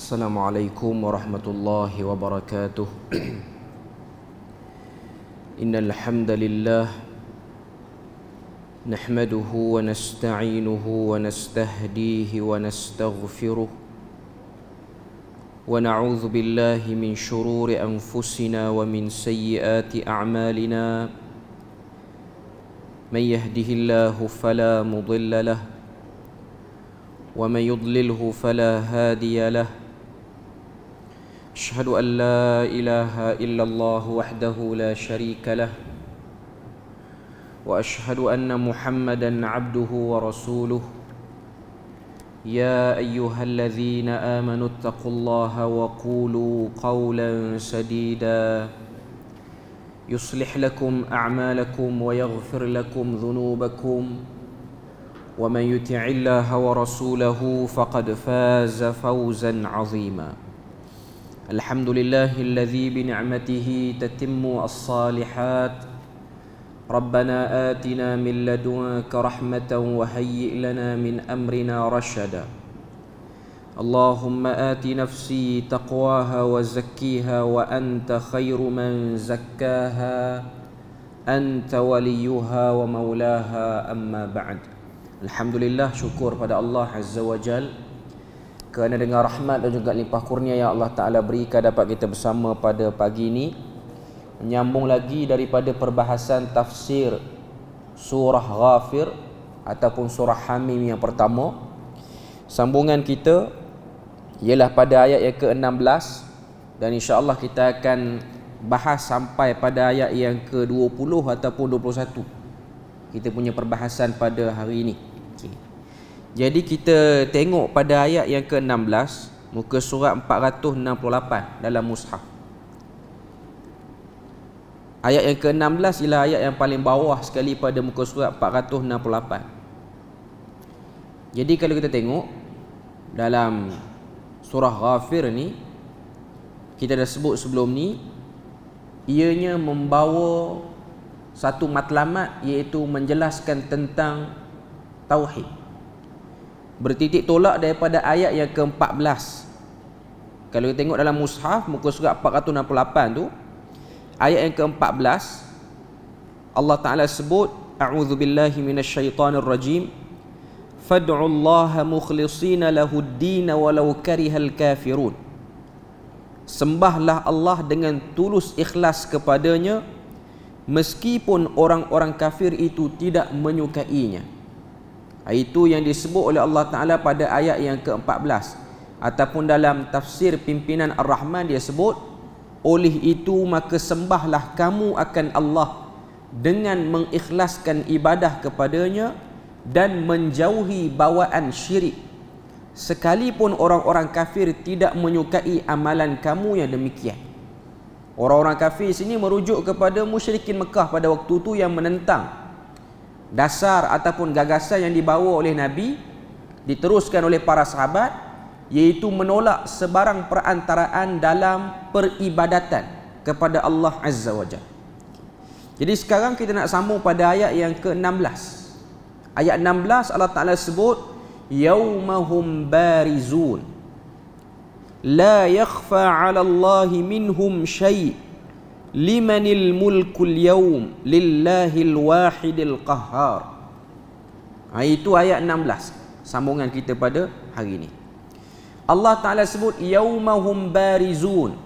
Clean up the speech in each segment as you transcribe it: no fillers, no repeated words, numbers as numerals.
Assalamualaikum warahmatullahi wabarakatuh. Innal hamdalillah nahmaduhu wa nasta'inuhu wa nastahdihi wa nastaghfiruh wa na'udzu billahi min shururi anfusina wa min sayyiati a'malina. Man yahdihillahu fala mudilla lahu wa man yudlilhu fala hadiya lahu. أشهد أن لا إله إلا الله وحده لا شريك له وأشهد أن محمدا عبده ورسوله. يا أيها الذين آمنوا اتقوا الله وقولوا قولا سديدا يصلح لكم أعمالكم ويغفر لكم ذنوبكم ومن يطع الله ورسوله فقد فاز فوزا عظيما. الحمد لله الذي بنعمته تتم الصالحات. ربنا آتنا من لدنك رحمة وهيئ لنا من أمرنا رشدا. اللهم آت نفسي تقواها وزكيها وأنت خير من زكاها أنت وليها ومولاها. أما بعد. الحمد لله, syukur pada Allah Azza wa Jal kerana dengan rahmat dan juga limpah kurnia yang Allah Ta'ala berikan dapat kita bersama pada pagi ini, menyambung lagi daripada perbahasan tafsir surah Ghafir ataupun surah Hamim yang pertama. Sambungan kita ialah pada ayat yang ke-16 dan insya-Allah kita akan bahas sampai pada ayat yang ke-20 ataupun 21. Kita punya perbahasan pada hari ini. Jadi kita tengok pada ayat yang ke-16, muka surat 468 dalam mushaf. Ayat yang ke-16 ialah ayat yang paling bawah sekali pada muka surat 468. Jadi kalau kita tengok dalam surah Ghafir ni, kita dah sebut sebelum ni, ianya membawa satu matlamat, iaitu menjelaskan tentang tauhid. Bertitik tolak daripada ayat yang ke-14. Kalau kita tengok dalam mushaf muka surat 468 tu, ayat yang ke-14 Allah Ta'ala sebut, a'udzu billahi minasyaitonir rajim, fad'ullaha mukhlishina lahud-din walau karihal kafirun. Sembahlah Allah dengan tulus ikhlas kepadanya meskipun orang-orang kafir itu tidak menyukainya. Itu yang disebut oleh Allah Ta'ala pada ayat yang ke-14. Ataupun dalam tafsir pimpinan Ar-Rahman dia sebut, oleh itu maka sembahlah kamu akan Allah dengan mengikhlaskan ibadah kepadanya dan menjauhi bawaan syirik, sekalipun orang-orang kafir tidak menyukai amalan kamu yang demikian. Orang-orang kafir sini merujuk kepada musyrikin Mekah pada waktu itu yang menentang dasar ataupun gagasan yang dibawa oleh Nabi, diteruskan oleh para sahabat, iaitu menolak sebarang perantaraan dalam peribadatan kepada Allah Azza wa Jalla. Jadi sekarang kita nak sambung pada ayat yang ke-16. Ayat 16 Allah Ta'ala sebut, yaumahum barizun la yakhfa 'ala Allahi minhum syai' limanil mulkul yawm lillahil wahidil qahhar. Itu ayat 16, sambungan kita pada hari ini. Allah Ta'ala sebut yaumahum barizun,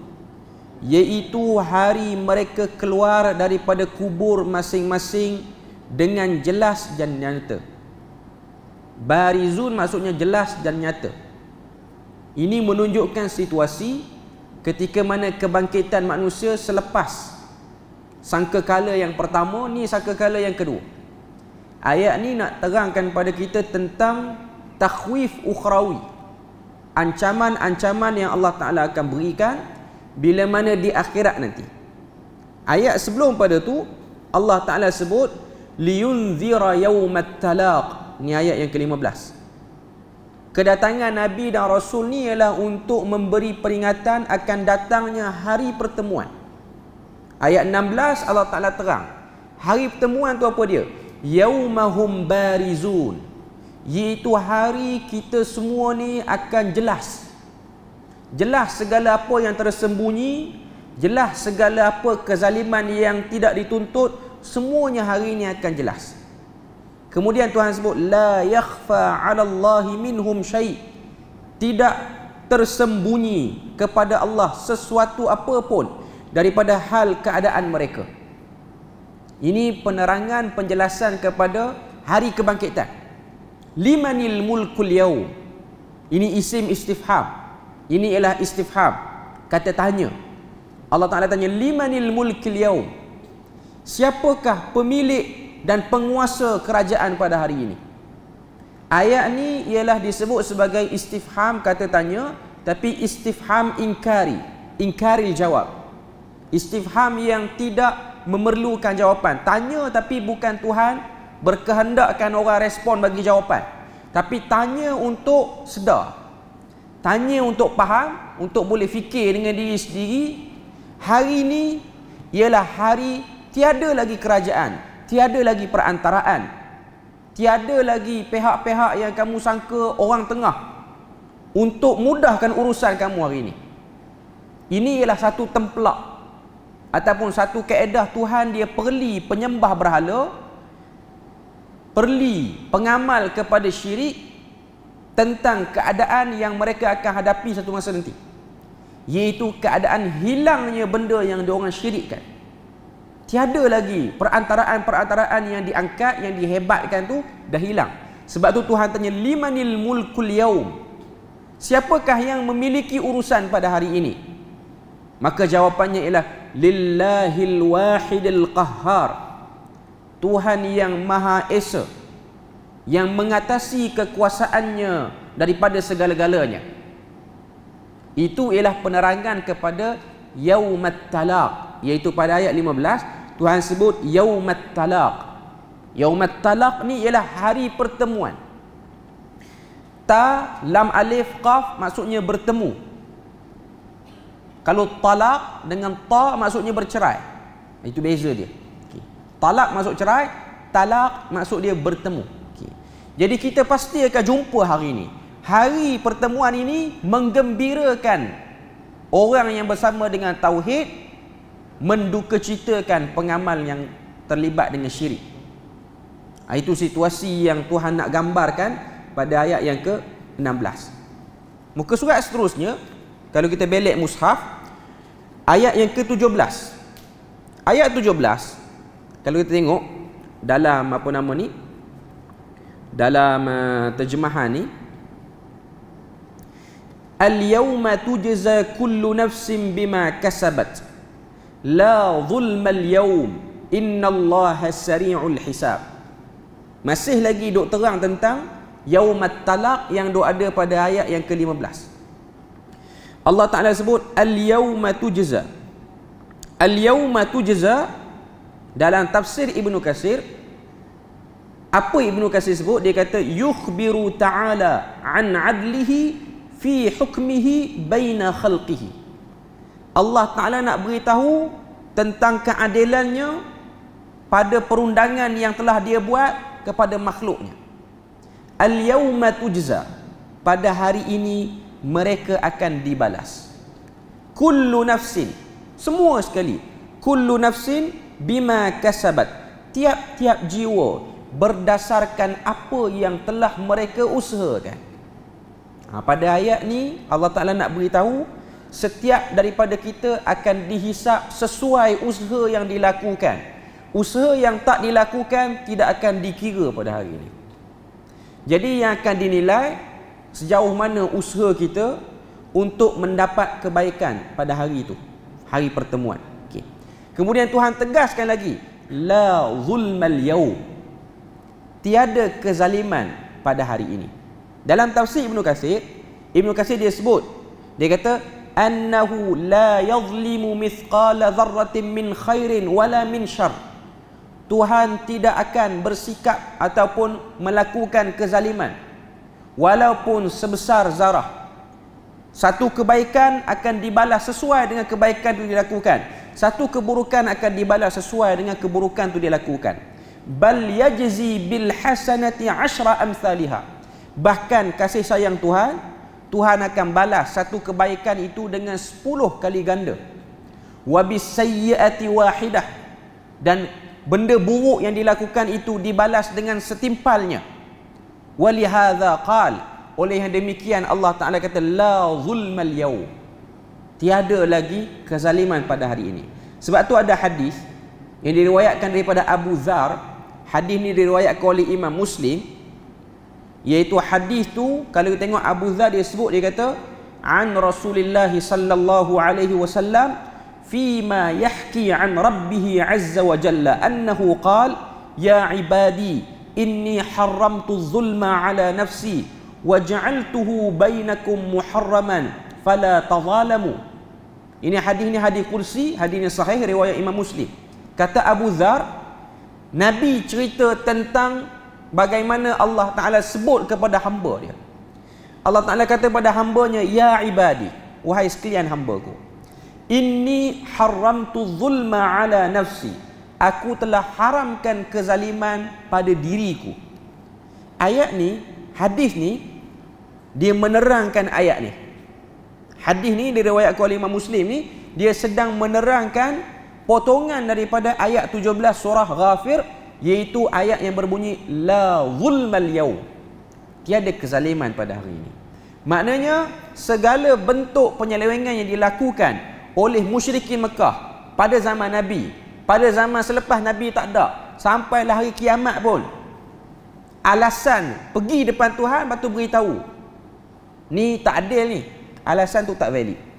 iaitu hari mereka keluar daripada kubur masing-masing dengan jelas dan nyata. Barizun maksudnya jelas dan nyata. Ini menunjukkan situasi ketika mana kebangkitan manusia selepas sangkakala yang pertama, ni sangkakala yang kedua. Ayat ni nak terangkan pada kita tentang takhwif ukhrawi, ancaman-ancaman yang Allah Ta'ala akan berikan bila mana di akhirat nanti. Ayat sebelum pada tu Allah Ta'ala sebut liyunzira yawmat talaq. Ni ayat yang ke-15. Kedatangan Nabi dan Rasul ni ialah untuk memberi peringatan akan datangnya hari pertemuan. Ayat 16 Allah Ta'ala terang hari pertemuan tu apa dia? Yaumahum barizun, iaitu hari kita semua ni akan jelas. jelas segala apa yang tersembunyi, jelas segala apa kezaliman yang tidak dituntut, semuanya hari ini akan jelas. Kemudian Tuhan sebut la yakhfa 'ala Allahi minhum syai', tidak tersembunyi kepada Allah sesuatu apapun daripada hal keadaan mereka. Ini penerangan penjelasan kepada hari kebangkitan. Limanil mulkul yaum. Ini isim istifham. Ini ialah istifham, kata tanya. Allah Ta'ala tanya limanil mulkul yaum. Siapakah pemilik dan penguasa kerajaan pada hari ini? Ayat ni ialah disebut sebagai istifham, kata tanya, tapi istifham inkari, inkaril jawab. Istifham yang tidak memerlukan jawapan. Tanya tapi bukan Tuhan berkehendakkan orang respon bagi jawapan, tapi tanya untuk sedar, tanya untuk faham, untuk boleh fikir dengan diri sendiri. Hari ini ialah hari tiada lagi kerajaan, tiada lagi perantaraan, tiada lagi pihak-pihak yang kamu sangka orang tengah untuk mudahkan urusan kamu hari ini. Ini ialah satu templak ataupun satu kaedah Tuhan. Dia perli penyembah berhala, perli pengamal kepada syirik tentang keadaan yang mereka akan hadapi satu masa nanti, iaitu keadaan hilangnya benda yang diorang syirikkan. Tiada lagi perantaraan-perantaraan yang diangkat, yang dihebatkan tu dah hilang. Sebab tu Tuhan tanya limanil mulkul yaum, siapakah yang memiliki urusan pada hari ini? Maka jawapannya ialah lillahil wahidil qahhar, Tuhan yang Maha Esa, yang mengatasi kekuasaannya daripada segala-galanya. Itu ialah penerangan kepada yaumat talaq, iaitu pada ayat 15 Tuhan sebut yaumat talaq. Yaumat talaq ni ialah hari pertemuan. Ta, lam, alif, qaf maksudnya bertemu. Kalau talaq dengan ta maksudnya bercerai. Itu beza dia. Okay. Talaq maksud cerai, talaq maksud dia bertemu. Okay. Jadi kita pasti akan jumpa hari ini. Hari pertemuan ini menggembirakan orang yang bersama dengan tauhid, mendukacitakan pengamal yang terlibat dengan syirik. Itu situasi yang Tuhan nak gambarkan pada ayat yang ke-16. Muka surat seterusnya, kalau kita belik mushaf, ayat yang ke-17. Ayat 17, kalau kita tengok dalam apa nama ni, dalam terjemahan ni, al-yawma tujza kullu nafsin bima kasabat la zulmal yawm innallaha sari'ul hisab. Masih lagi duk terang tentang yaumat talaq yang duk ada pada ayat yang ke-15. Allah Ta'ala sebut al-yawma tujza. Al-yawma tujza dalam tafsir Ibnu Katsir, apa Ibnu Katsir sebut? Dia kata yukhbiru ta'ala an adlihi fi hukmihi baina khalqihi. Allah Ta'ala nak beritahu tentang keadilannya pada perundangan yang telah dia buat kepada makhluknya. Al-yawma tujza, pada hari ini mereka akan dibalas. Kullu nafsin, semua sekali, kullu nafsin bima kasabat, tiap-tiap jiwa berdasarkan apa yang telah mereka usahakan. Pada ayat ni Allah Ta'ala nak beritahu setiap daripada kita akan dihisap sesuai usaha yang dilakukan. Usaha yang tak dilakukan tidak akan dikira pada hari ini. Jadi yang akan dinilai sejauh mana usaha kita untuk mendapat kebaikan pada hari itu, hari pertemuan. Okay. Kemudian Tuhan tegaskan lagi, la zulmal yaum, tiada kezaliman pada hari ini. Dalam tafsir Ibnu Katsir dia sebut, dia kata annahu la yazlimu mithqala dharratin min khairin wala min syarr. Tuhan tidak akan bersikap ataupun melakukan kezaliman walaupun sebesar zarah. Satu kebaikan akan dibalas sesuai dengan kebaikan itu dilakukan, satu keburukan akan dibalas sesuai dengan keburukan itu dilakukan. Bal yajzi bil hasanati 10 amsalha. Bahkan kasih sayang Tuhan, Tuhan akan balas satu kebaikan itu dengan 10 kali ganda. Wa bisayyi'ati wahidah, dan benda buruk yang dilakukan itu dibalas dengan setimpalnya. Walihadza qal, oleh yang demikian Allah Taala kata la zulmal yaum, tiada lagi kezaliman pada hari ini. Sebab tu ada hadis yang diriwayatkan daripada Abu Dzar. Hadis ni diriwayatkan oleh Imam Muslim, iaitu hadis tu kalau kita tengok Abu Dzar dia sebut, dia kata an Rasulillah sallallahu alaihi wasallam fima yahki an rabbih azza wa jalla annahu qala ya ibadi inni haramtu zulma ala nafsi wa ja'altuhu bainakum muharraman fala tazalamu. Ini hadis ni hadis kursi, hadis ni sahih riwayat Imam Muslim. Kata Abu Dzar, Nabi cerita tentang bagaimana Allah Ta'ala sebut kepada hamba dia. Allah Ta'ala kata pada hambanya, ya ibadi, wahai sekalian hambaku, inni haramtu zulma ala nafsi, aku telah haramkan kezaliman pada diriku. Ayat ni, hadis ni, dia menerangkan ayat ni. Hadis ni diriwayatkan oleh Imam Muslim ni, dia sedang menerangkan potongan daripada ayat 17 surah Ghafir, iaitu ayat yang berbunyi la zulmal yaum, tiada kezaliman pada hari ini. Maknanya segala bentuk penyelewengan yang dilakukan oleh musyrikin Mekah pada zaman Nabi, pada zaman selepas Nabi tak ada, sampailah hari kiamat pun, alasan pergi depan Tuhan lepas tu beritahu ni tak adil ni, alasan tu tak valid.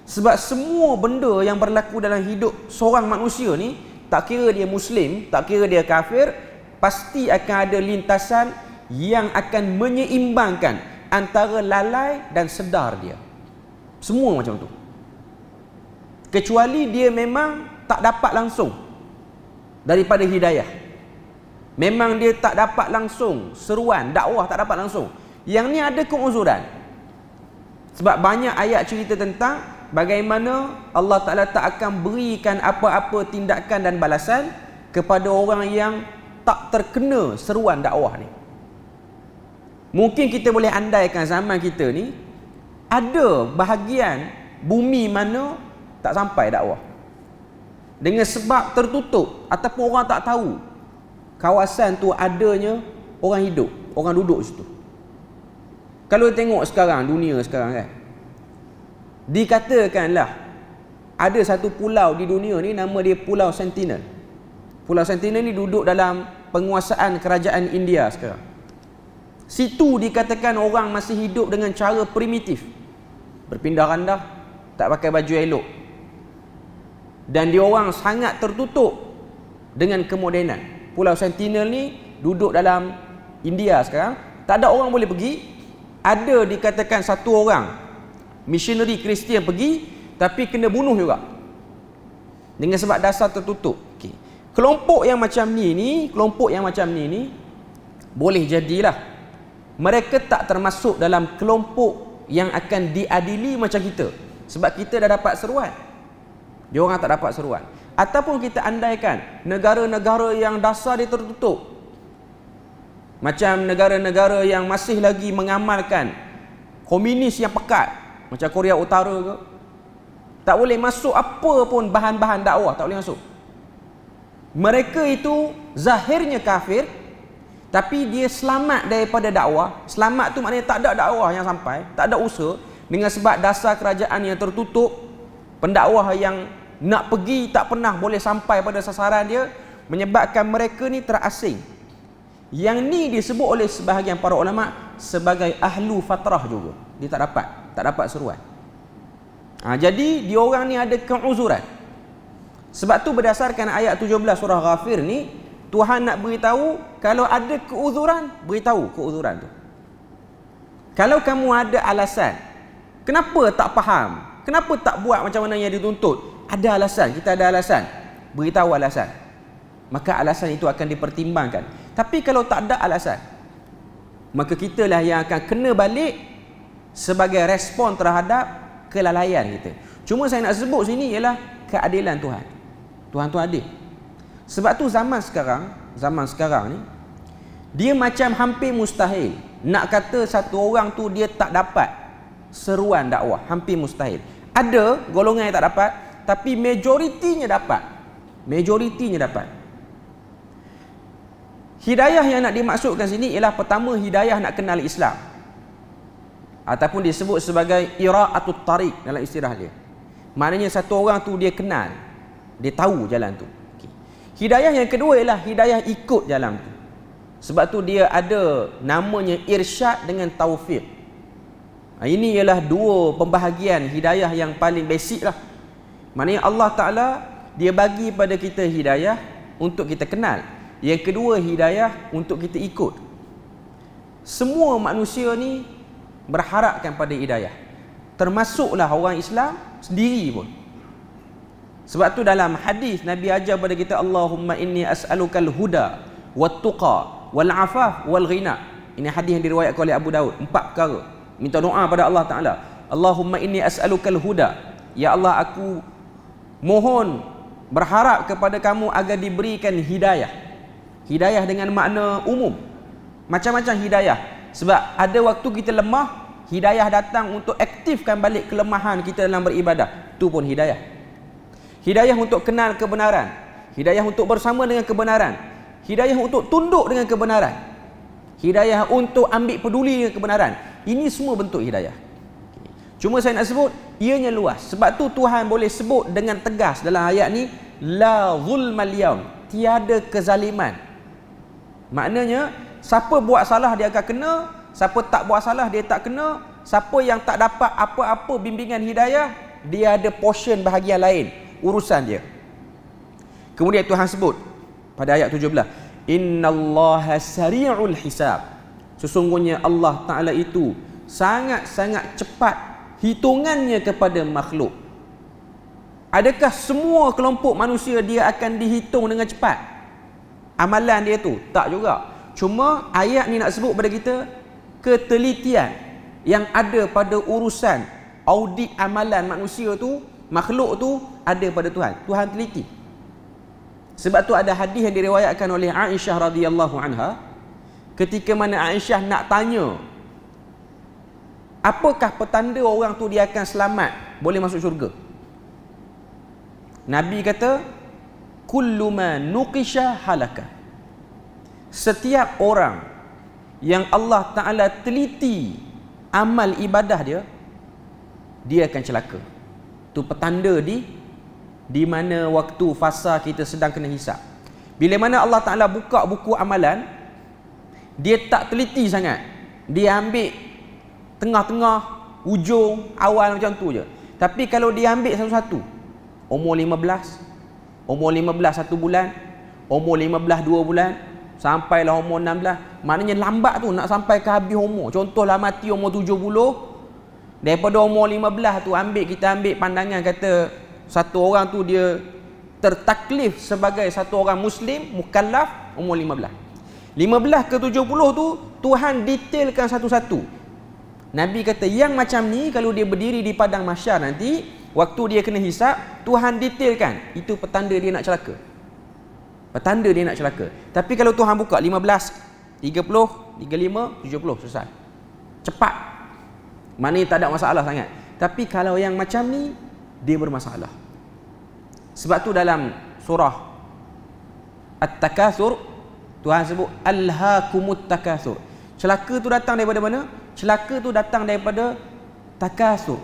Sebab semua benda yang berlaku dalam hidup seorang manusia ni, tak kira dia Muslim, tak kira dia kafir, pasti akan ada lintasan yang akan menyeimbangkan antara lalai dan sedar dia. Semua macam tu. Kecuali dia memang tak dapat langsung daripada hidayah. Memang dia tak dapat langsung seruan dakwah, tak dapat langsung. Yang ni ada keuzuran. Sebab banyak ayat cerita tentang bagaimana Allah Ta'ala tak akan berikan apa-apa tindakan dan balasan kepada orang yang tak terkena seruan dakwah ni. Mungkin kita boleh andaikan zaman kita ni ada bahagian bumi mana tak sampai dakwah, dengan sebab tertutup ataupun orang tak tahu kawasan tu adanya orang hidup, orang duduk situ. Kalau tengok sekarang, dunia sekarang kan, dikatakanlah ada satu pulau di dunia ni, nama dia Pulau Sentinel. Pulau Sentinel ni duduk dalam penguasaan kerajaan India sekarang. Situ dikatakan orang masih hidup dengan cara primitif, berpindah randah, tak pakai baju elok, dan dia orang sangat tertutup dengan kemodenan. Pulau Sentinel ni duduk dalam India sekarang, tak ada orang boleh pergi. Ada dikatakan satu orang missionary Kristian pergi, tapi kena bunuh juga dengan sebab dasar tertutup. Okay. Kelompok yang macam ni boleh jadilah mereka tak termasuk dalam kelompok yang akan diadili macam kita, sebab kita dah dapat seruan, dia orang tak dapat seruan. Ataupun kita andaikan negara-negara yang dasar dia tertutup, macam negara-negara yang masih lagi mengamalkan komunis yang pekat, macam Korea Utara ke, tak boleh masuk apa pun bahan-bahan dakwah, tak boleh masuk. Mereka itu zahirnya kafir, tapi dia selamat daripada dakwah. Selamat tu maknanya tak ada dakwah yang sampai, tak ada usaha, dengan sebab dasar kerajaan yang tertutup, pendakwah yang nak pergi tak pernah boleh sampai pada sasaran dia, menyebabkan mereka ni terasing. Yang ni disebut oleh sebahagian para ulama sebagai ahlu fatrah juga. Dia tak dapat seruan. Jadi dia orang ni ada keuzuran. Sebab tu berdasarkan ayat 17 surah Ghafir ni, Tuhan nak beritahu kalau ada keuzuran, beritahu keuzuran tu. Kalau kamu ada alasan, kenapa tak faham, kenapa tak buat macam mana yang dituntut, ada alasan, kita ada alasan, beritahu alasan, maka alasan itu akan dipertimbangkan. Tapi kalau tak ada alasan, maka kitalah yang akan kena balik sebagai respon terhadap kelalaian kita. Cuma saya nak sebut sini ialah keadilan Tuhan. Tuhan tu adil. Sebab tu zaman sekarang ni, dia macam hampir mustahil nak kata satu orang tu dia tak dapat seruan dakwah, hampir mustahil. Ada golongan yang tak dapat, tapi majoritinya dapat. Majoritinya dapat. Hidayah yang nak dimaksudkan sini ialah pertama hidayah nak kenal Islam, ataupun disebut sebagai ira'atut tariq dalam istilah dia. Maknanya satu orang tu dia kenal, dia tahu jalan tu. Okay. Hidayah yang kedua ialah hidayah ikut jalan tu. Sebab tu dia ada namanya irsyad dengan taufiq. Ini ialah dua pembahagian hidayah yang paling basic lah. Maknanya Allah Ta'ala dia bagi pada kita hidayah untuk kita kenal. Yang kedua hidayah untuk kita ikut. Semua manusia ni berharapkan pada hidayah, termasuklah orang Islam sendiri pun. Sebab tu dalam hadis Nabi ajar pada kita, Allahumma inni as'alukal huda wat tuqa wal afaf wal ghina. Ini hadis yang diriwayatkan oleh Abu Daud. 4 perkara minta doa pada Allah Ta'ala. Allahumma inni as'alukal huda, ya Allah aku mohon berharap kepada kamu agar diberikan hidayah. Hidayah dengan makna umum, macam-macam hidayah. Sebab ada waktu kita lemah, hidayah datang untuk aktifkan balik kelemahan kita dalam beribadah. Itu pun hidayah. Hidayah untuk kenal kebenaran, hidayah untuk bersama dengan kebenaran, hidayah untuk tunduk dengan kebenaran, hidayah untuk ambil peduli dengan kebenaran. Ini semua bentuk hidayah. Cuma saya nak sebut, ianya luas. Sebab tu Tuhan boleh sebut dengan tegas dalam ayat ni, la zulmal yaum, tiada kezaliman. Maknanya siapa buat salah dia akan kena, siapa tak buat salah dia tak kena. Siapa yang tak dapat apa-apa bimbingan hidayah, dia ada portion bahagian lain, urusan dia. Kemudian Tuhan sebut pada ayat 17, innallaha sari'ul hisab, sesungguhnya Allah Ta'ala itu sangat-sangat cepat hitungannya kepada makhluk. Adakah semua kelompok manusia dia akan dihitung dengan cepat amalan dia tu? Tak juga. Cuma ayat ni nak sebut pada kita ketelitian yang ada pada urusan audit amalan manusia tu, makhluk tu, ada pada Tuhan. Tuhan teliti. Sebab tu ada hadis yang diriwayatkan oleh Aisyah radhiyallahu anha, ketika mana Aisyah nak tanya apakah petanda orang tu dia akan selamat, boleh masuk syurga. Nabi kata, kullu ma nuqisha halaka. Setiap orang yang Allah Ta'ala teliti amal ibadah dia, dia akan celaka. Itu petanda di mana waktu fasa kita sedang kena hisap. Bila mana Allah Ta'ala buka buku amalan, dia tak teliti sangat, dia ambil tengah-tengah, ujung, awal macam tu je. Tapi kalau dia ambil satu-satu, umur 15, umur 15 1 bulan, umur 15 2 bulan, sampailah umur 16, maknanya lambat tu nak sampai ke habis umur. Contohlah mati umur 70, daripada umur 15 tu kita ambil pandangan kata satu orang tu dia tertaklif sebagai satu orang muslim mukallaf umur 15. 15 ke 70 tu Tuhan detailkan satu-satu. Nabi kata yang macam ni kalau dia berdiri di padang mahsyar nanti, waktu dia kena hisap, Tuhan detailkan. Itu petanda dia nak celaka. Petanda dia nak celaka. Tapi kalau Tuhan buka 15, 30, 35, 70, selesai. Cepat. Maknanya tak ada masalah sangat. Tapi kalau yang macam ni, dia bermasalah. Sebab tu dalam surah At-Takatsur, Tuhan sebut alhaakumut takatsur. Celaka tu datang daripada mana? Celaka tu datang daripada takatsur.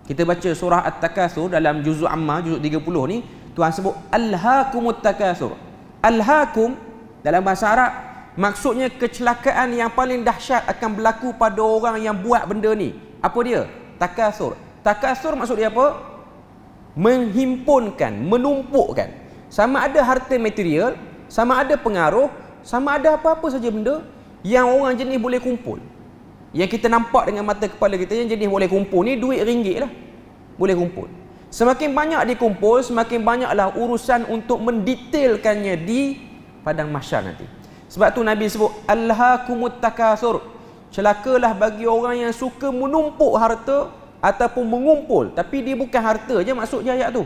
Kita baca surah At-Takatsur dalam juzuk Amma, juzuk 30 ni, Tuhan sebut alhaakumut takatsur. Alhaakum dalam bahasa Arab maksudnya kecelakaan yang paling dahsyat akan berlaku pada orang yang buat benda ni. Apa dia? Takatsur. Takatsur maksud dia apa? Menghimpunkan, menumpukkan. Sama ada harta material, sama ada pengaruh, sama ada apa-apa saja benda yang orang jenis boleh kumpul. Yang kita nampak dengan mata kepala kita yang jenis boleh kumpul ni duit ringgit lah. Boleh kumpul. Semakin banyak dikumpul, semakin banyaklah urusan untuk mendetailkannya di padang mahsyar nanti. Sebab tu Nabi sebut alhaakumut takatsur. Celakalah bagi orang yang suka menumpuk harta ataupun mengumpul. Tapi dia bukan harta je maksudnya ayat tu.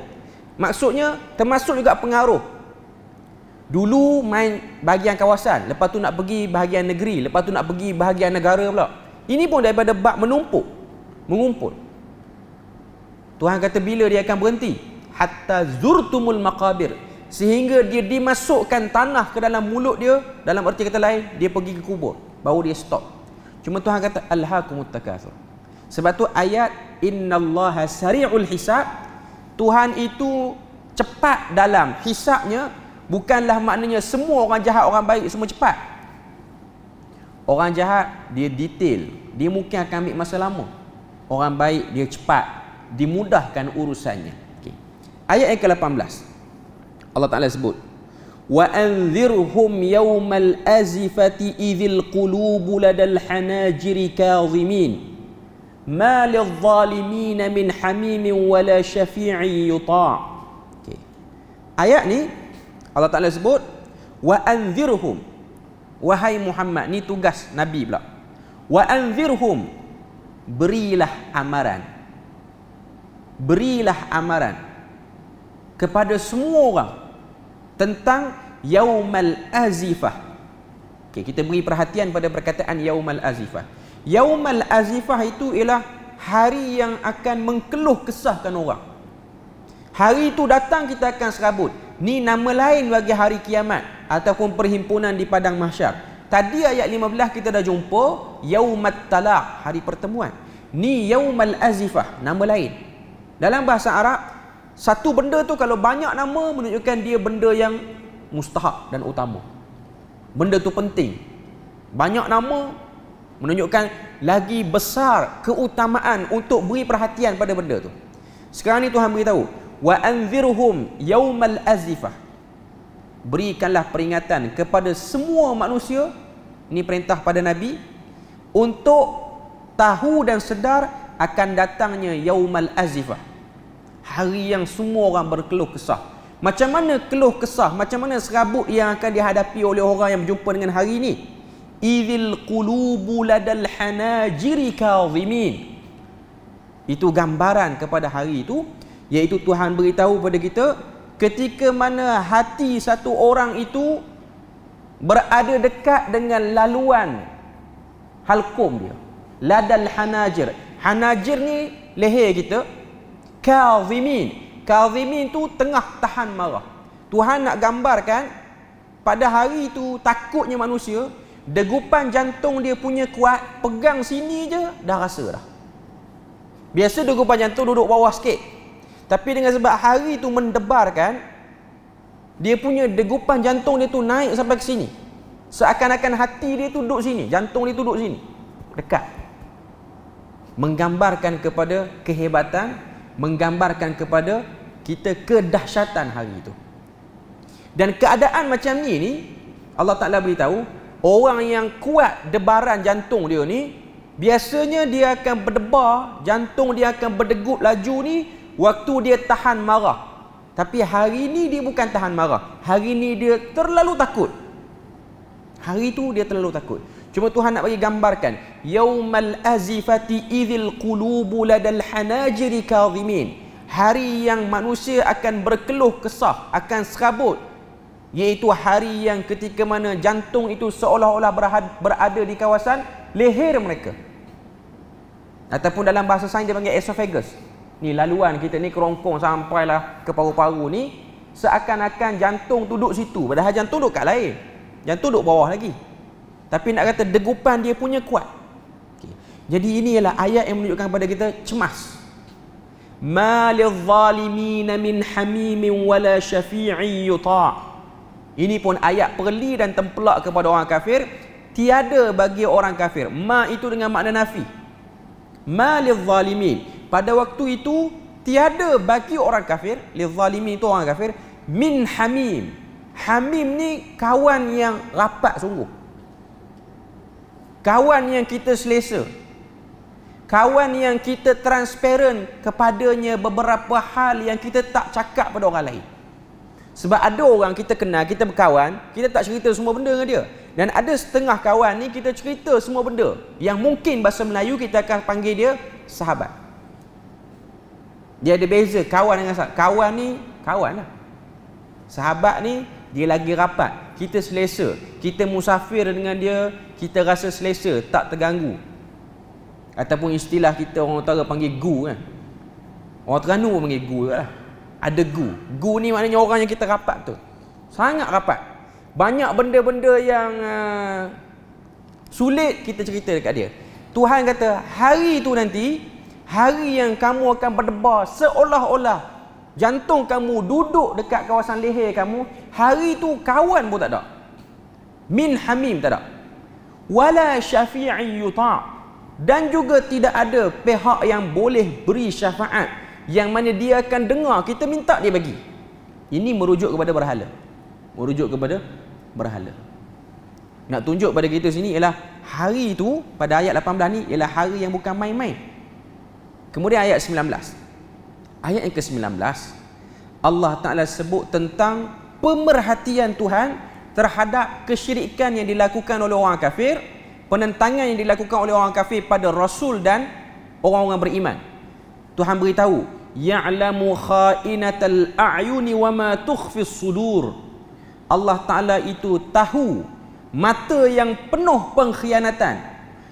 Maksudnya termasuk juga pengaruh. Dulu main bahagian kawasan, lepas tu nak pergi bahagian negeri, lepas tu nak pergi bahagian negara pula. Ini pun daripada bab menumpuk. mengumpul. Tuhan kata bila dia akan berhenti? Hatta zurtumul maqabir, sehingga dia dimasukkan tanah ke dalam mulut dia, dalam arti kata lain dia pergi ke kubur, baru dia stop. Cuma Tuhan kata alhaakumut takatsur. Sebab tu ayat innallaha sari'ul hisab, Tuhan itu cepat dalam hisabnya, bukanlah maknanya semua orang jahat orang baik semua cepat. Orang jahat dia detail, dia mungkin akan ambil masa lama. Orang baik dia cepat, dimudahkan urusannya. Okay. Ayat yang ke-18 Allah Ta'ala sebut, wa anzirhum yawmal azifati idzil qulubu ladal hanajiri kadhimin ma lidh-dhalimin min hamimin wala syafi'i yuta'. Okay. Ayat ni Allah Ta'ala sebut wa anzirhum, wahai Muhammad, ni tugas Nabi pula. Wa anzirhum, berilah amaran. Berilah amaran kepada semua orang tentang yaumal azifah. Okay, kita beri perhatian pada perkataan yaumal azifah. Yaumal azifah itu ialah hari yang akan mengkeluh kesahkan orang. Hari itu datang kita akan serabut. Ni nama lain bagi hari kiamat ataupun perhimpunan di padang mahsyar. Tadi ayat 15 kita dah jumpa yaumat talaq, hari pertemuan. Ni yaumal azifah, nama lain. Dalam bahasa Arab, satu benda tu kalau banyak nama menunjukkan dia benda yang mustahak dan utama. Benda tu penting. Banyak nama menunjukkan lagi besar keutamaan untuk beri perhatian pada benda tu. Sekarang ni Tuhan beritahu, wa anzirhum yaumal azifah, berikanlah peringatan kepada semua manusia. Ini perintah pada Nabi untuk tahu dan sedar akan datangnya yaumal azifah, hari yang semua orang berkeluh kesah. Macam mana keluh kesah, macam mana serabut yang akan dihadapi oleh orang yang berjumpa dengan hari ini? Idzil qulubu ladal hanajiri kadhimin, itu gambaran kepada hari itu, iaitu Tuhan beritahu pada kita ketika mana hati satu orang itu berada dekat dengan laluan halkum dia, ladal hanajir. Hanajir ni leher kita. Kadhimin, kadhimin tu tengah tahan marah. Tuhan nak gambarkan pada hari itu takutnya manusia, degupan jantung dia punya kuat, pegang sini je dah rasa dah. Biasa degupan jantung duduk bawah sikit, tapi dengan sebab hari itu mendebarkan, dia punya degupan jantung dia tu naik sampai ke sini. Seakan-akan hati dia tu duduk sini, jantung dia tu duduk sini, dekat. Menggambarkan kepada kehebatan, menggambarkan kepada kita kedahsyatan hari itu. Dan keadaan macam ni Allah Ta'ala beritahu, orang yang kuat debaran jantung dia ni, biasanya dia akan berdebar, jantung dia akan berdegup laju ni waktu dia tahan marah. Tapi hari ni dia bukan tahan marah, hari ni dia terlalu takut. Hari itu dia terlalu takut. Cuma Tuhan nak bagi gambarkan yaumal azifati idzil qulubu ladal hanajiri kadhimin, hari yang manusia akan berkeluh kesah, akan serabut, iaitu hari yang ketika mana jantung itu seolah-olah berada di kawasan leher mereka, ataupun dalam bahasa sains dia panggil esophagus. Ni laluan kita ni kerongkong sampailah ke paru-paru ni, seakan-akan jantung duduk situ, padahal jantung duduk kat lain, jantung duduk bawah lagi. Tapi nak kata degupan dia punya kuat. Okay. Jadi ini ialah ayat yang menunjukkan kepada kita cemas. Ma lidh-dhalimin min hamimin wala syafi'i yuta'. Ini pun ayat perli dan tempelak kepada orang kafir. Tiada bagi orang kafir. Ma itu dengan makna nafi. Ma lidh-dhalimin. Pada waktu itu tiada bagi orang kafir, lidh-dhalimin itu orang kafir, min hamim. Hamim ni kawan yang rapat sungguh. Kawan yang kita selesa, kawan yang kita transparent kepadanya beberapa hal yang kita tak cakap pada orang lain. Sebab ada orang kita kenal, kita berkawan, kita tak cerita semua benda dengan dia. Dan ada setengah kawan ni kita cerita semua benda, yang mungkin bahasa Melayu kita akan panggil dia sahabat. Dia ada beza kawan dengan sahabat. Kawan ni kawan lah. Sahabat ni dia lagi rapat, kita selesa, kita musafir dengan dia, kita rasa selesa, tak terganggu. Ataupun istilah kita orang utara panggil gu kan. Orang Terengganu pun panggil gu lah. Ada gu. Gu ni maknanya orang yang kita rapat tu. Sangat rapat. Banyak benda-benda yang sulit kita cerita dekat dia. Tuhan kata, hari tu nanti, hari yang kamu akan berdebar seolah-olah jantung kamu duduk dekat kawasan leher kamu, hari tu kawan pun tak ada. Min hamim tak ada. Wala syafi'i yuta'. Dan juga tidak ada pihak yang boleh beri syafaat yang mana dia akan dengar kita minta dia bagi. Ini merujuk kepada berhala. Merujuk kepada berhala. Nak tunjuk pada kita sini ialah hari itu pada ayat 18 ni ialah hari yang bukan main-main. Kemudian ayat 19. Ayat yang ke-19 Allah Ta'ala sebut tentang pemerhatian Tuhan terhadap kesyirikan yang dilakukan oleh orang kafir, penentangan yang dilakukan oleh orang kafir pada Rasul dan orang-orang beriman. Tuhan beritahu, ya'lamu kha'inatal a'yuni wa ma tukhfis sudur. Allah Ta'ala itu tahu mata yang penuh pengkhianatan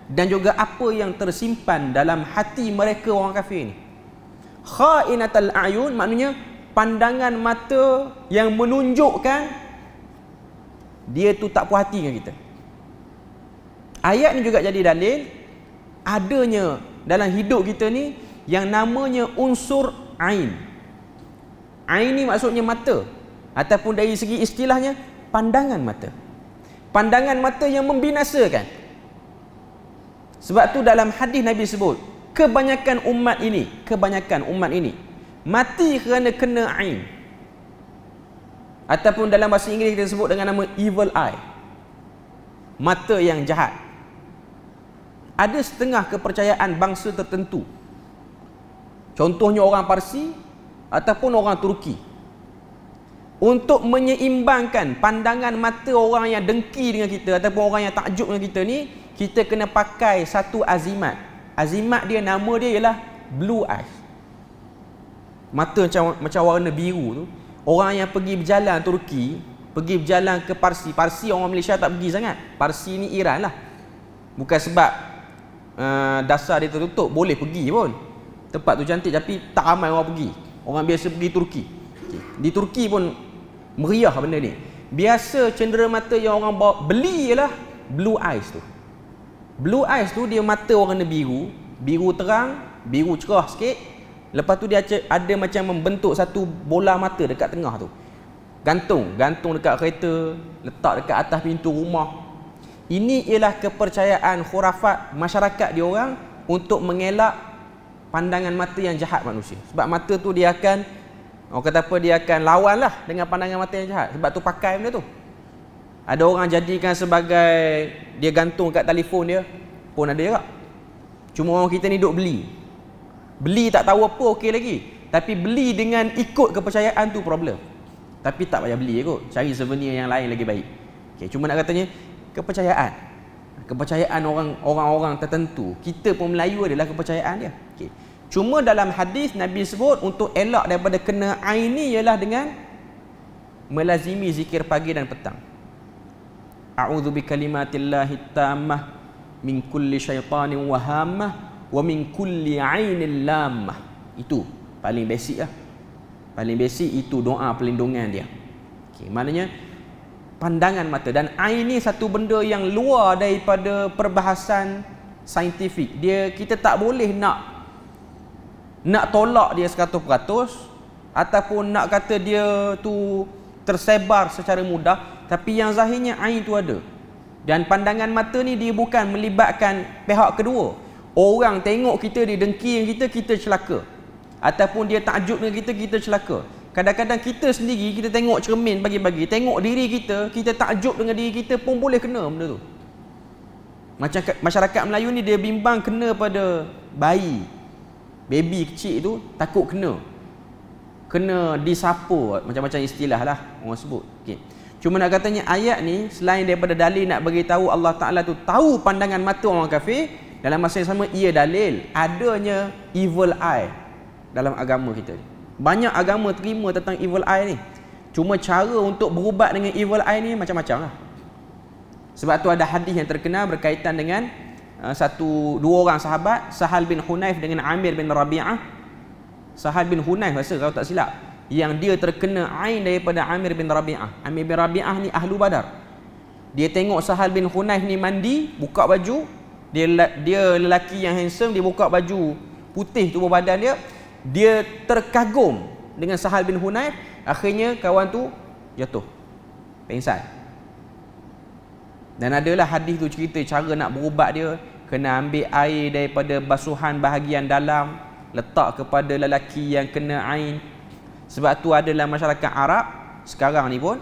dan juga apa yang tersimpan dalam hati mereka orang kafir ni. Kha'inatal a'yun maknanya pandangan mata yang menunjukkan dia tu tak puas hati dengan kita. Ayat ni juga jadi dalil adanya dalam hidup kita ni yang namanya unsur ain. Ain ni maksudnya mata, ataupun dari segi istilahnya pandangan mata. Pandangan mata yang membinasakan. Sebab tu dalam hadis Nabi sebut, kebanyakan umat ini mati kerana kena ain. Ataupun dalam bahasa Inggeris kita sebut dengan nama evil eye. Mata yang jahat. Ada setengah kepercayaan bangsa tertentu. Contohnya orang Parsi ataupun orang Turki. Untuk menyeimbangkan pandangan mata orang yang dengki dengan kita ataupun orang yang takjub dengan kita ni, kita kena pakai satu azimat. Azimat dia, nama dia ialah blue eyes. Mata macam warna biru tu. Orang yang pergi berjalan Turki, pergi berjalan ke Parsi. Parsi orang Malaysia tak pergi sangat. Parsi ni Iran lah. Bukan sebab dasar dia tertutup, boleh pergi pun. Tempat tu cantik tapi tak ramai orang pergi. Orang biasa pergi Turki. Di Turki pun meriah benda ni. Biasa cenderamata yang orang bawa beli ialah blue eyes tu. Blue eyes tu dia mata warna biru, biru terang, biru cerah sikit. Lepas tu dia ada macam membentuk satu bola mata dekat tengah tu. Gantung dekat kereta, letak dekat atas pintu rumah. Ini ialah kepercayaan khurafat masyarakat dia orang untuk mengelak pandangan mata yang jahat manusia. Sebab mata tu dia akan, orang kata apa, dia akan lawan lah dengan pandangan mata yang jahat. Sebab tu pakai benda tu. Ada orang jadikan sebagai dia gantung kat telefon dia pun ada juga. Cuma orang kita ni duk beli. Beli tak tahu apa okey lagi. Tapi beli dengan ikut kepercayaan tu problem. Tapi tak payah beli kot. Cari souvenir yang lain lagi baik. Okay, cuma nak katanya kepercayaan orang-orang tertentu. Kita pun Melayu adalah kepercayaan dia. Okay. Cuma dalam hadis Nabi sebut untuk elak daripada kena ain ni ialah dengan melazimi zikir pagi dan petang. A'udzu bikalimatillahi tammah min kulli syaitanin wahammah wa min kulli ainin lammah. Itu paling basic lah. Paling basic itu doa perlindungan dia. Okay, maknanya pandangan mata. Dan ain ni satu benda yang luar daripada perbahasan saintifik. Kita tak boleh nak tolak dia 100% ataupun nak kata dia tu tersebar secara mudah. Tapi yang zahirnya ain tu ada. Dan pandangan mata ni dia bukan melibatkan pihak kedua. Orang tengok kita, dia dengki dengan kita celaka. Ataupun dia takjub dengan kita celaka. Kadang-kadang kita sendiri, kita tengok cermin pagi-pagi, tengok diri kita takjub dengan diri kita pun boleh kena benda tu. Macam masyarakat Melayu ni dia bimbang kena pada baby kecil tu, takut kena disapu, macam-macam istilah lah orang sebut. Okay. Cuma nak katanya ayat ni selain daripada dalil nak bagi tahu Allah Ta'ala tu tahu pandangan mata orang kafir, dalam masa yang sama ia dalil adanya evil eye dalam agama kita. Banyak agama terima tentang evil eye ni. Cuma cara untuk berubat dengan evil eye ni macam-macam lah. Sebab tu ada hadis yang terkenal berkaitan dengan dua orang sahabat, Sahal bin Hunayf dengan Amir bin Rabi'ah. Sahal bin Hunayf rasa kalau tak silap, yang dia terkena ain daripada Amir bin Rabi'ah. Amir bin Rabi'ah ni ahlu Badar. Dia tengok Sahal bin Hunayf ni mandi, buka baju, dia lelaki yang handsome, dia buka baju putih tubuh badan dia terkagum dengan Sahal bin Hunayf. Akhirnya kawan tu jatuh pingsan. Dan adalah hadis tu cerita cara nak berubat dia, kena ambil air daripada basuhan bahagian dalam, letak kepada lelaki yang kena ain. Sebab tu adalah masyarakat Arab sekarang ni pun,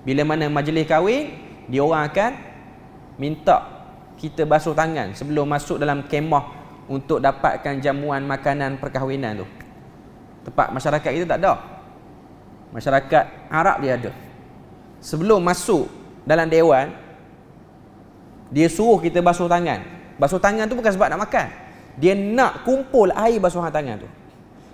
bila mana majlis kahwin, dia orang akan minta kita basuh tangan sebelum masuk dalam kemah untuk dapatkan jamuan makanan perkahwinan tu. Tempat masyarakat kita tak ada. Masyarakat Arab dia ada. Sebelum masuk dalam dewan, dia suruh kita basuh tangan. Basuh tangan tu bukan sebab nak makan. Dia nak kumpul air basuhan tangan tu.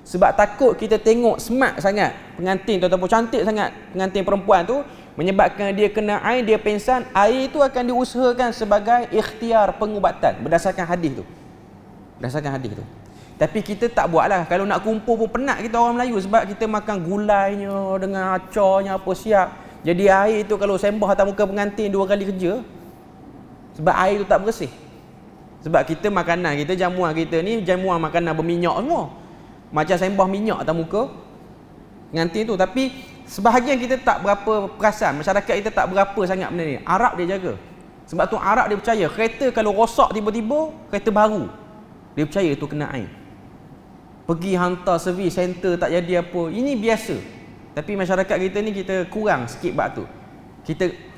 Sebab takut kita tengok smart sangat pengantin tu ataupun cantik sangat pengantin perempuan tu, menyebabkan dia kena air, dia pingsan. Air tu akan diusahakan sebagai ikhtiar pengubatan berdasarkan hadis tu. Berdasarkan hadis tu. Tapi kita tak buatlah. Kalau nak kumpul pun penat kita orang Melayu, sebab kita makan gulainya dengan acarnya apa siap. Jadi air tu kalau sembah atas muka pengantin 2 kali kerja. Sebab air tu tak bersih. Sebab kita makanan kita, jamuan kita ni jamuan makanan berminyak semua. Macam sembah minyak atas muka pengantin tu. Tapi sebahagian kita tak berapa perasan. Masyarakat kita tak berapa sangat benda ni. Arab dia jaga. Sebab tu Arab dia percaya kereta kalau rosak tiba-tiba, kereta baru, dia percaya tu kena air. Pergi hantar servis center tak jadi apa, ini biasa. Tapi masyarakat kita ni kita kurang sikit bab tu.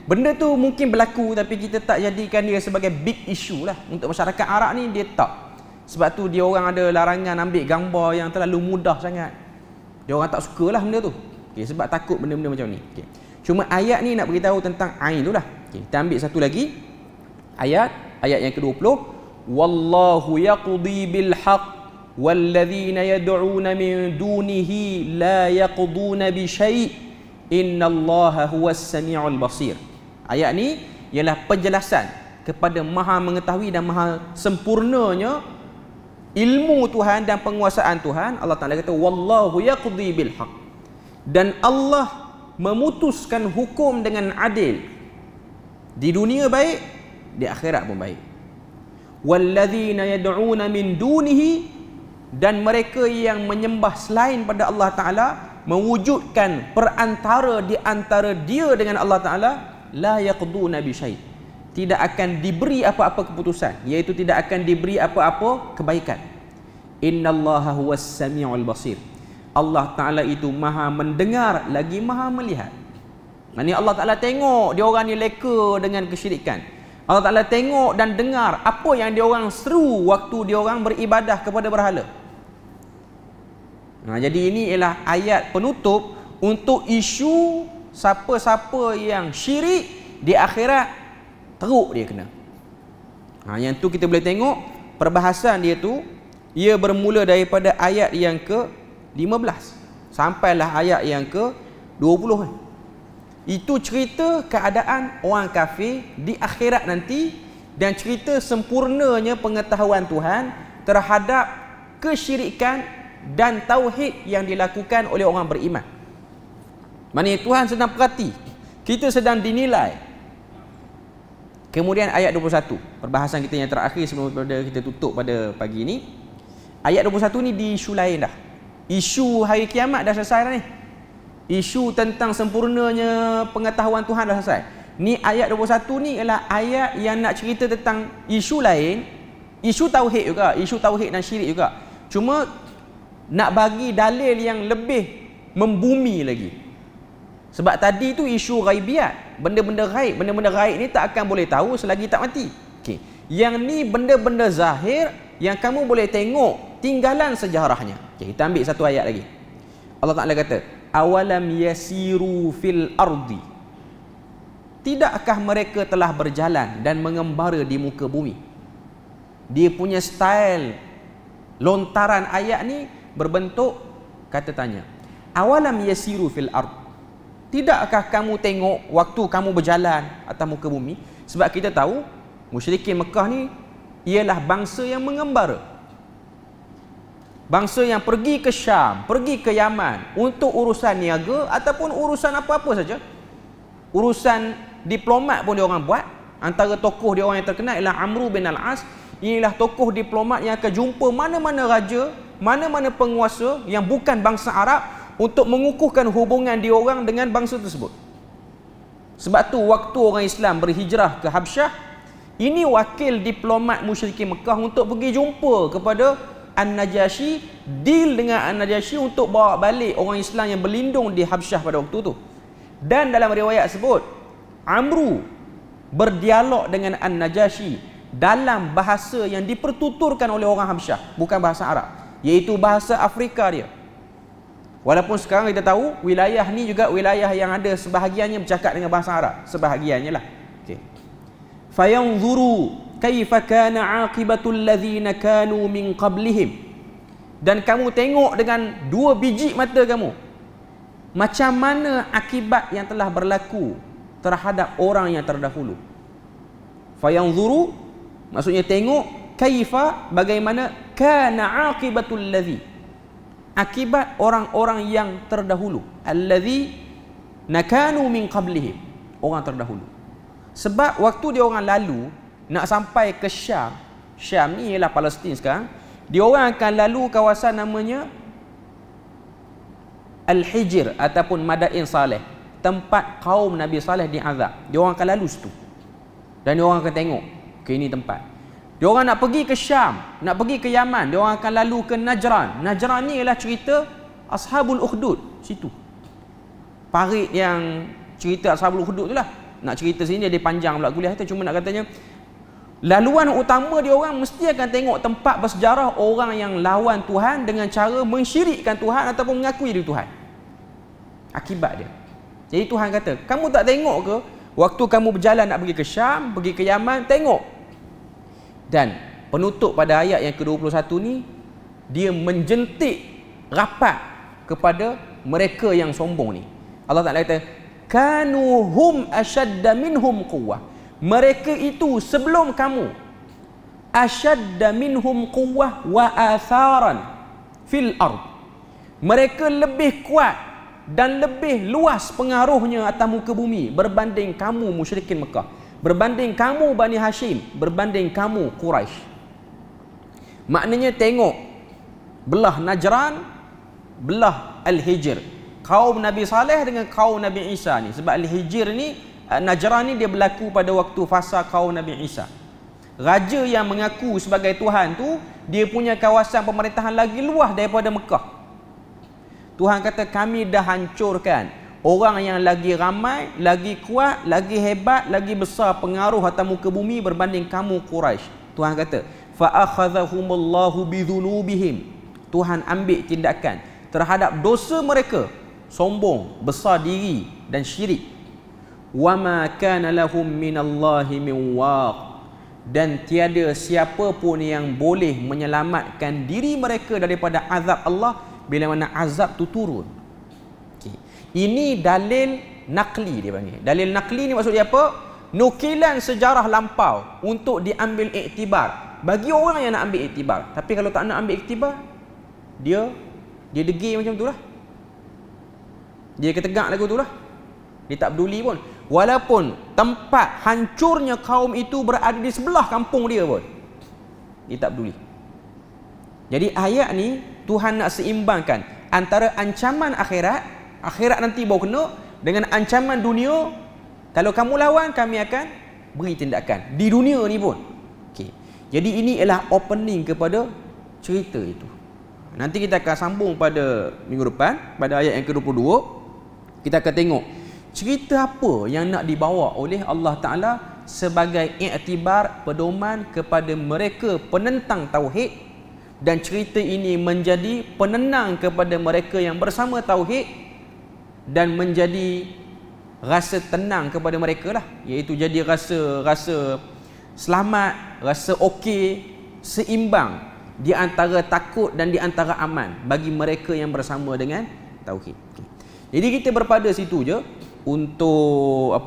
Benda tu mungkin berlaku, tapi kita tak jadikan dia sebagai big issue lah. Untuk masyarakat Arab ni dia tak. Sebab tu dia orang ada larangan ambil gambar yang terlalu mudah sangat. Dia orang tak sukalah benda tu. Okay, sebab takut benda-benda macam ni. Okay. Cuma ayat ni nak beritahu tentang ain tu lah. Okay, kita ambil satu lagi ayat yang ke-20. Wallahu yaqdi bil haqq walladzina yad'una min dunihi la yaqduna bi syai' innallaha huwas samiul basir. Ayat ni ialah penjelasan kepada Maha mengetahui dan Maha sempurnanya ilmu Tuhan dan penguasaan Tuhan. Allah Taala kata wallahu yaqdi bil haqq, dan Allah memutuskan hukum dengan adil. Di dunia baik, di akhirat pun baik. Walladzina yad'una min dunihi, dan mereka yang menyembah selain pada Allah Ta'ala, mewujudkan perantara di antara dia dengan Allah Ta'ala, la yaqduna bi syai', tidak akan diberi apa-apa keputusan, iaitu tidak akan diberi apa-apa kebaikan. Innallaha huwas samiul basir, Allah Ta'ala itu maha mendengar lagi maha melihat. Maksudnya Allah Ta'ala tengok dia orang ni leka dengan kesyirikan. Allah Ta'ala tengok dan dengar apa yang dia orang seru waktu dia orang beribadah kepada berhala. Jadi ini ialah ayat penutup untuk isu siapa-siapa yang syirik di akhirat teruk dia kena. Yang tu kita boleh tengok perbahasan dia tu, ia bermula daripada ayat yang ke-15 sampailah ayat yang ke-20. Itu cerita keadaan orang kafir di akhirat nanti, dan cerita sempurnanya pengetahuan Tuhan terhadap kesyirikan dan tauhid yang dilakukan oleh orang beriman. Maksudnya Tuhan sedang perhati, kita sedang dinilai. Kemudian ayat 21, perbahasan kita yang terakhir sebelum kita tutup pada pagi ini. Ayat 21 ni di isu lain dah. Isu hari kiamat dah selesai dah ni. Isu tentang sempurnanya pengetahuan Tuhan dah selesai. Ni ayat 21 ni ialah ayat yang nak cerita tentang isu lain, isu tauhid juga, isu tauhid dan syirik juga. Cuma nak bagi dalil yang lebih membumi lagi. Sebab tadi tu isu ghaibiat, benda-benda ghaib. Benda-benda ghaib ni tak akan boleh tahu selagi tak mati. Okey. Yang ni benda-benda zahir yang kamu boleh tengok tinggalan sejarahnya. Okey, kita ambil satu ayat lagi. Allah Taala kata, awalam yasiru fil ardi, tidakkah mereka telah berjalan dan mengembara di muka bumi? Dia punya style lontaran ayat ni berbentuk kata tanya. Awalam yasiru fil ard, tidakkah kamu tengok waktu kamu berjalan atas muka bumi? Sebab kita tahu musyrikin Mekah ni ialah bangsa yang mengembara. Bangsa yang pergi ke Syam, pergi ke Yaman untuk urusan niaga ataupun urusan apa-apa saja. Urusan diplomat pun dia orang buat. Antara tokoh dia orang yang terkenal ialah Amru bin Al-As. Inilah tokoh diplomat yang akan jumpa mana-mana raja, mana-mana penguasa yang bukan bangsa Arab untuk mengukuhkan hubungan diorang dengan bangsa tersebut. Sebab tu waktu orang Islam berhijrah ke Habsyah, ini wakil diplomat musyrikin Mekah untuk pergi jumpa kepada An-Najasyi, deal dengan An-Najasyi untuk bawa balik orang Islam yang berlindung di Habsyah pada waktu tu. Dan dalam riwayat sebut, Amru berdialog dengan An-Najasyi dalam bahasa yang dipertuturkan oleh orang Habsyah, bukan bahasa Arab, iaitu bahasa Afrika dia. Walaupun sekarang kita tahu wilayah ni juga wilayah yang ada sebahagiannya bercakap dengan bahasa Arab, sebahagiannya lah. Okey. Fayanzuru kaifa kana aqibatul ladzina kanu min qablihim. Dan kamu tengok dengan dua biji mata kamu macam mana akibat yang telah berlaku terhadap orang yang terdahulu. Fayanzuru maksudnya tengok, kaifa bagaimana, kana aqibatul ladzi, akibat orang-orang yang terdahulu, allazi nakanu min qablihim, orang terdahulu. Sebab waktu dia orang lalu nak sampai ke Syam, Syam ni ialah Palestin sekarang, dia orang akan lalu kawasan namanya Al-Hijr ataupun Madain Saleh, tempat kaum Nabi Saleh diazab. Dia orang akan lalu situ. Dan dia orang akan tengok ke ini tempat. Dia orang nak pergi ke Syam, nak pergi ke Yaman, dia orang akan lalu ke Najran. Najran ni ialah cerita Ashabul Ukhdud situ. Parit yang cerita Ashabul Ukhdud tu lah. Nak cerita sini dia panjang pula kuliah tu, cuma nak katanya laluan utama dia orang mesti akan tengok tempat bersejarah orang yang lawan Tuhan dengan cara mensyirikkan Tuhan ataupun mengakui diri Tuhan. Akibat dia. Jadi Tuhan kata, kamu tak tengok ke waktu kamu berjalan nak pergi ke Syam, pergi ke Yaman, tengok. Dan penutup pada ayat yang ke-21 ni, dia menjentik rapat kepada mereka yang sombong ni. Allah Ta'ala kata, kanu hum ashadda minhum quwwah. Mereka itu sebelum kamu ashadda minhum quwwah wa atharan fil ard. Mereka lebih kuat dan lebih luas pengaruhnya atas muka bumi berbanding kamu musyrikin Mekah, berbanding kamu Bani Hashim, berbanding kamu Quraisy. Maknanya tengok belah Najran, belah Al-Hijr, kaum Nabi Saleh dengan kaum Nabi Isa ni. Sebab Al-Hijr ni, Najran ni dia berlaku pada waktu fasa kaum Nabi Isa. Raja yang mengaku sebagai Tuhan tu, dia punya kawasan pemerintahan lagi luas daripada Mekah. Tuhan kata, kami dah hancurkan orang yang lagi ramai, lagi kuat, lagi hebat, lagi besar pengaruh atas muka bumi berbanding kamu Quraisy. Tuhan kata, fa akhadhahumullahu bidzunubihim. Tuhan ambil tindakan terhadap dosa mereka, sombong, besar diri dan syirik. Wa ma kana lahum minallahi min waq. Dan tiada siapa pun yang boleh menyelamatkan diri mereka daripada azab Allah bila mana azab tu turun. Okay. Ini dalil nakli dia panggil. Dalil nakli ni maksud dia apa? Nukilan sejarah lampau untuk diambil iktibar. Bagi orang yang nak ambil iktibar. Tapi kalau tak nak ambil iktibar, dia degil macam tu lah. Dia ketegak lagu tu lah. Dia tak peduli pun. Walaupun tempat hancurnya kaum itu berada di sebelah kampung dia pun, dia tak peduli. Jadi ayat ni Tuhan nak seimbangkan antara ancaman akhirat, akhirat nanti baru kena, dengan ancaman dunia. Kalau kamu lawan, kami akan beri tindakan di dunia ni pun. Okay. Jadi ini ialah opening kepada cerita itu. Nanti kita akan sambung pada minggu depan, pada ayat yang ke-22. Kita akan tengok cerita apa yang nak dibawa oleh Allah Ta'ala sebagai iktibar, pedoman kepada mereka penentang tauhid. Dan cerita ini menjadi penenang kepada mereka yang bersama tauhid dan menjadi rasa tenang kepada mereka lah, iaitu jadi rasa selamat, rasa okey, seimbang di antara takut dan di antara aman bagi mereka yang bersama dengan tauhid. Jadi kita berpada situ je untuk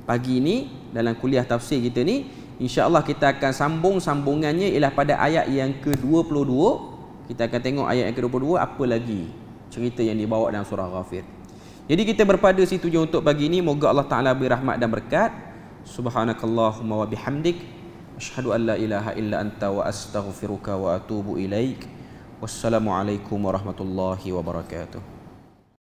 pagi ni dalam kuliah tafsir kita ni. insya-Allah kita akan sambungannya ialah pada ayat yang ke-22. Kita akan tengok ayat yang ke-22 apa lagi cerita yang dibawa dalam surah Ghafir. Jadi kita berpada situ je untuk pagi ini. Moga Allah Taala beri rahmat dan berkat. Subhanakallahumma wa bihamdik, asyhadu an la ilaha illa anta wa astaghfiruka wa atubu ilaik. Wassalamualaikum warahmatullahi wabarakatuh.